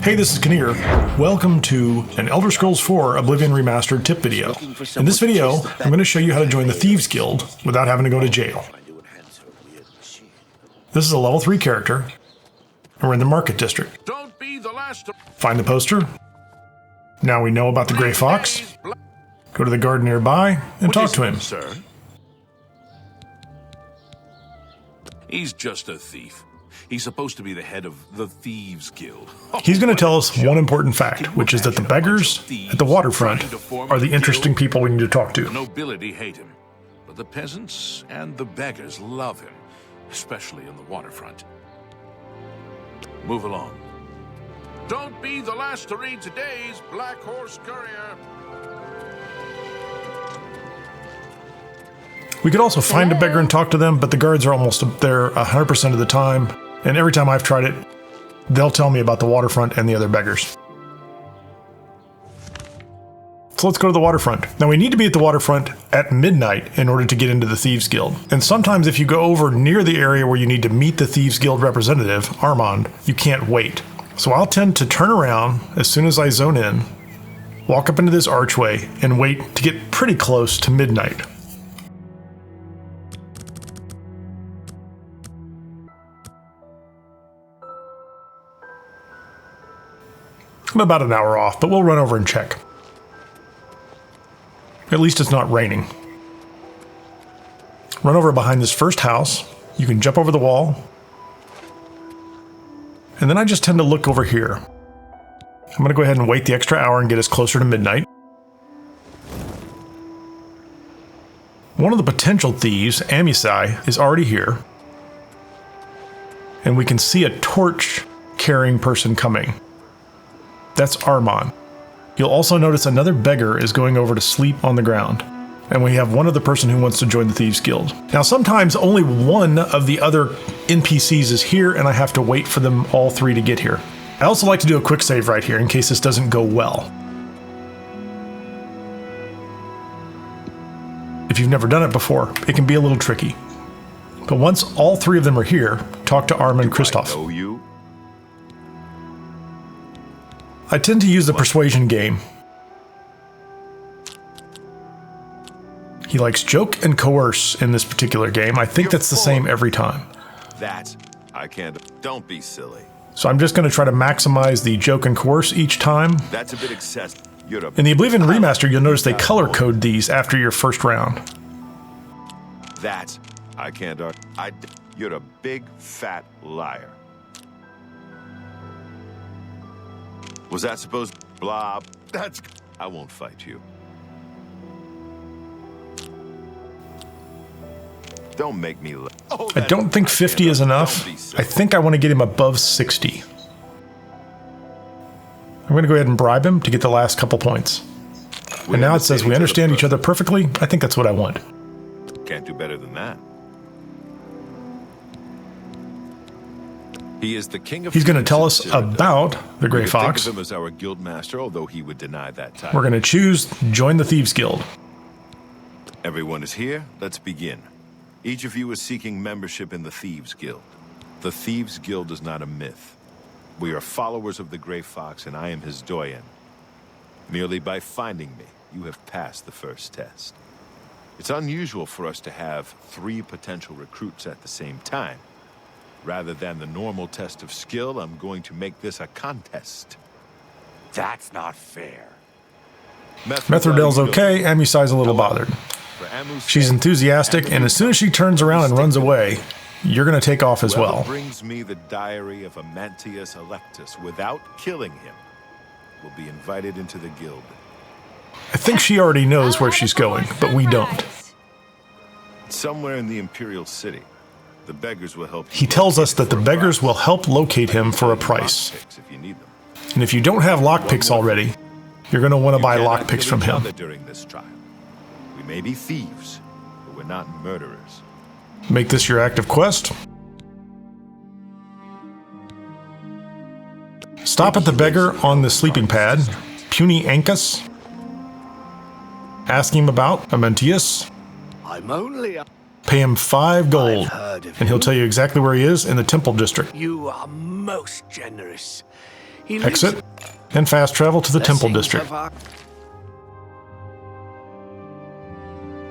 Hey, this is Kineer. Welcome to an Elder Scrolls 4 Oblivion Remastered tip video. In this video, I'm going to show you how to join the Thieves Guild without having to go to jail. This is a level 3 character, and we're in the Market District. Find the poster. Now we know about the Grey Fox. Go to the guard nearby and talk to him. Sir? He's just a thief. He's supposed to be the head of the Thieves Guild. He's going to tell us one important fact, which is that the beggars at the waterfront are the interesting people we need to talk to. The nobility hate him, but the peasants and the beggars love him, especially in the waterfront. Move along. Don't be the last to read today's Black Horse Courier. We could also find a beggar and talk to them, but the guards are almost there 100% of the time. And every time I've tried it, they'll tell me about the waterfront and the other beggars. So let's go to the waterfront. Now we need to be at the waterfront at midnight in order to get into the Thieves Guild. And sometimes if you go over near the area where you need to meet the Thieves Guild representative, Armand, you can't wait. So I'll tend to turn around as soon as I zone in, walk up into this archway, and wait to get pretty close to midnight. I'm about an hour off, but we'll run over and check. At least it's not raining. Run over behind this first house. You can jump over the wall. And then I just tend to look over here. I'm going to go ahead and wait the extra hour and get us closer to midnight. One of the potential thieves, Amisai, is already here. And we can see a torch-carrying person coming. That's Armand. You'll also notice another beggar is going over to sleep on the ground. And we have one other person who wants to join the Thieves Guild. Now sometimes only one of the other NPCs is here and I have to wait for them all three to get here. I also like to do a quick save right here in case this doesn't go well. If you've never done it before, it can be a little tricky. But once all three of them are here, talk to Armand and Christophe. I tend to use the persuasion game. He likes joke and coerce in this particular game. I think that's the same every time. I can't. Don't be silly. So I'm just going to try to maximize the joke and coerce each time. That's a bit excessive. In the Oblivion Remaster, you'll notice they color code these after your first round. I can't. You're a big fat liar. Was that supposed blah? I won't fight you. Don't make me I don't think 50 is enough. I think I want to get him above 60. I'm going to go ahead and bribe him to get the last couple points. And now it says we understand each other perfectly. I think that's what I want. Can't do better than that. He is the king of. He's going to tell us about the Grey Fox. Think of him as our guild master, although he would deny that title. We're going to choose join the Thieves Guild. Everyone is here. Let's begin. Each of you is seeking membership in the Thieves Guild. The Thieves Guild is not a myth. We are followers of the Grey Fox, and I am his doyen. Merely by finding me, you have passed the first test. It's unusual for us to have 3 potential recruits at the same time. Rather than the normal test of skill, I'm going to make this a contest. That's not fair. Mehrunes okay, Amisai's a little bothered. She's enthusiastic, and as soon as she turns around and runs away, you're going to take off as well. Whoever brings me the diary of Amantius Electus without killing him will be invited into the guild. I think she already knows where she's going, but we don't. Somewhere in the Imperial City. The beggars will help. He tells us that the beggars will help locate him for a price. And if you don't have lockpicks already, you're going to want to buy lockpicks from him. During this trial. We may be thieves, but we're not murderers. Make this your active quest. Stop at the beggar on the sleeping pad, Puny Ancus. Ask him about Amantius. I'm only a... Pay him 5 gold, and he'll tell you exactly where he is in the Temple District. You are most generous. Exit, and fast travel to the Temple District.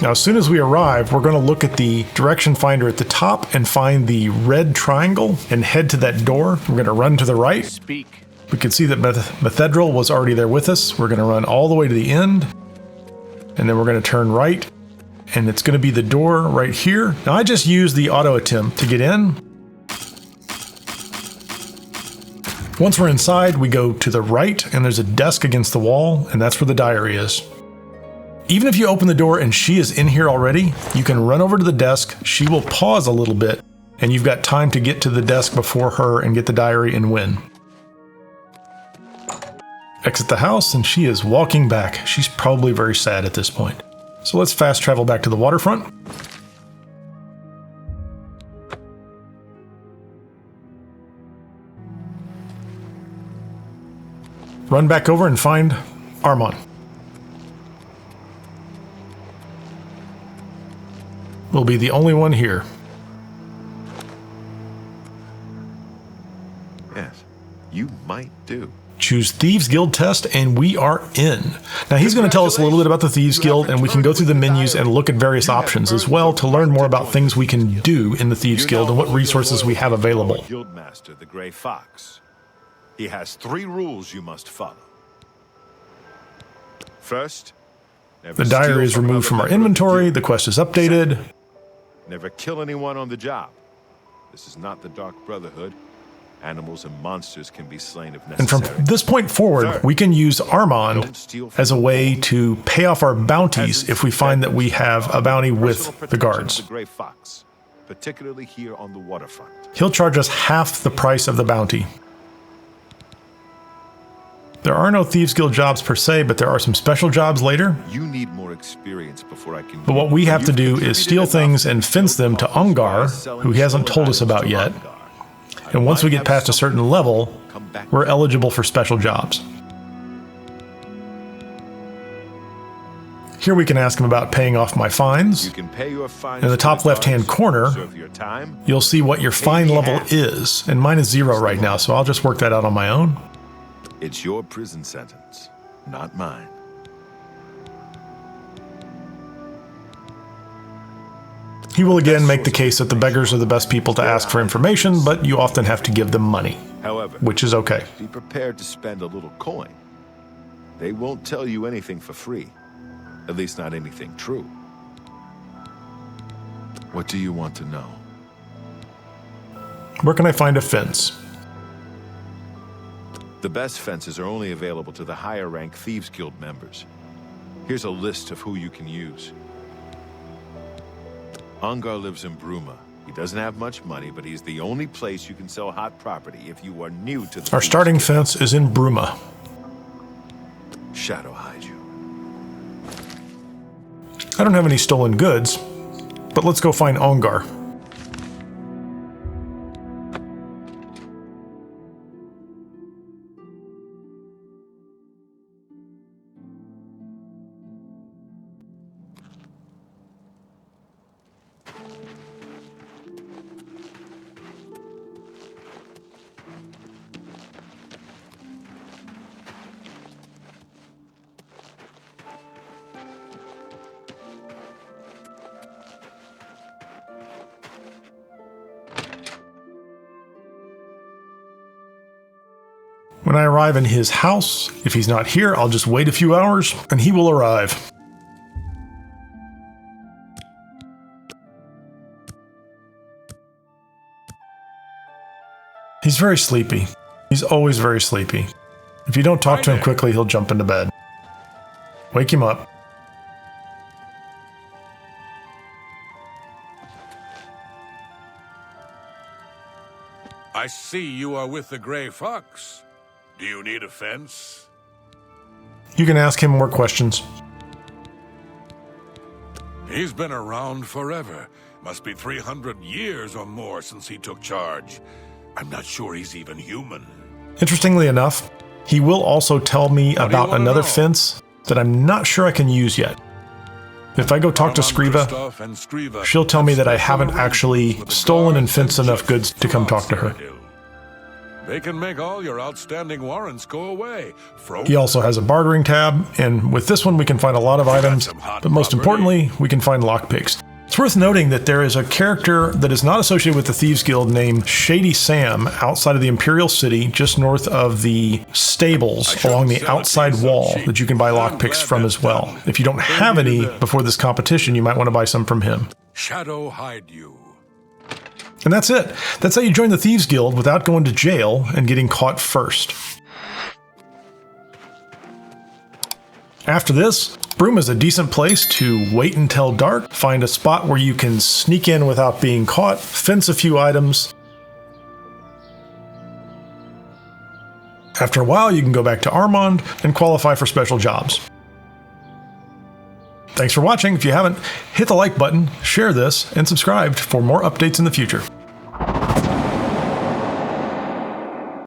Now, as soon as we arrive, we're going to look at the direction finder at the top and find the red triangle and head to that door. We're going to run to the right. Speak. We can see that Methedral was already there with us. We're going to run all the way to the end, and then we're going to turn right, and it's going to be the door right here. Now, I just used the auto attempt to get in. Once we're inside, we go to the right, and there's a desk against the wall, and that's where the diary is. Even if you open the door and she is in here already, you can run over to the desk, she will pause a little bit, and you've got time to get to the desk before her and get the diary and win. Exit the house, and she is walking back. She's probably very sad at this point. So let's fast travel back to the waterfront. Run back over and find Armand. We'll be the only one here. Yes, you might do. Choose Thieves Guild test, and we are in. Now he's going to tell us a little bit about the Thieves Guild, and we can go through the menus and look at various options as well to learn more about things we can do in the Thieves Guild and what resources we have available. Guildmaster, the Grey Fox. He has 3 rules you must follow. First, the diary is removed from our inventory. The quest is updated. Never kill anyone on the job. This is not the Dark Brotherhood. Animals and monsters can be slain if necessary. And from this point forward, we can use Armand as a way to pay off our bounties if we find that we have a bounty with the guards. The Grey Fox, particularly here on the waterfront. He'll charge us half the price of the bounty. There are no Thieves Guild jobs per se, but there are some special jobs later. You need more experience before I can. But what we have to do is steal things and fence them to Ungar, who he hasn't told us about yet. And once we get past a certain level, we're eligible for special jobs. Here we can ask him about paying off my fines. You can pay your fines in the top left-hand corner, you'll see what your fine level is. And mine is 0 right now, so I'll just work that out on my own. It's your prison sentence, not mine. He will again make the case that the beggars are the best people to ask for information, but you often have to give them money, However, which is okay. be prepared to spend a little coin. They won't tell you anything for free, at least not anything true. What do you want to know? Where can I find a fence? The best fences are only available to the higher rank Thieves Guild members. Here's a list of who you can use. Ungar lives in Bruma. He doesn't have much money, but he's the only place you can sell hot property if you are new to the Our starting fence is in Bruma. Shadow hide you. I don't have any stolen goods, but let's go find Ungar. When I arrive in his house, if he's not here, I'll just wait a few hours and he will arrive. He's very sleepy. He's always very sleepy. If you don't talk to him quickly, he'll jump into bed. Wake him up. I see you are with the Grey Fox. Do you need a fence? You can ask him more questions. He's been around forever. Must be 300 years or more since he took charge. I'm not sure he's even human. Interestingly enough, he will also tell me about another fence that I'm not sure I can use yet. If I go talk to Skriva, she'll tell me that I haven't actually stolen and fenced enough goods to come talk to her. They can make all your outstanding warrants go away. He also has a bartering tab, and with this one we can find a lot of items, but most importantly, we can find lockpicks. It's worth noting that there is a character that is not associated with the Thieves Guild named Shady Sam outside of the Imperial City, just north of the stables along the outside wall that you can buy lockpicks from as well. If you don't have any before this competition, you might want to buy some from him. Shadow hide you. And that's it. That's how you join the Thieves Guild without going to jail and getting caught first. After this, Broom is a decent place to wait until dark, find a spot where you can sneak in without being caught, fence a few items. After a while, you can go back to Armand and qualify for special jobs. Thanks for watching. If you haven't, hit the like button, share this, and subscribe for more updates in the future.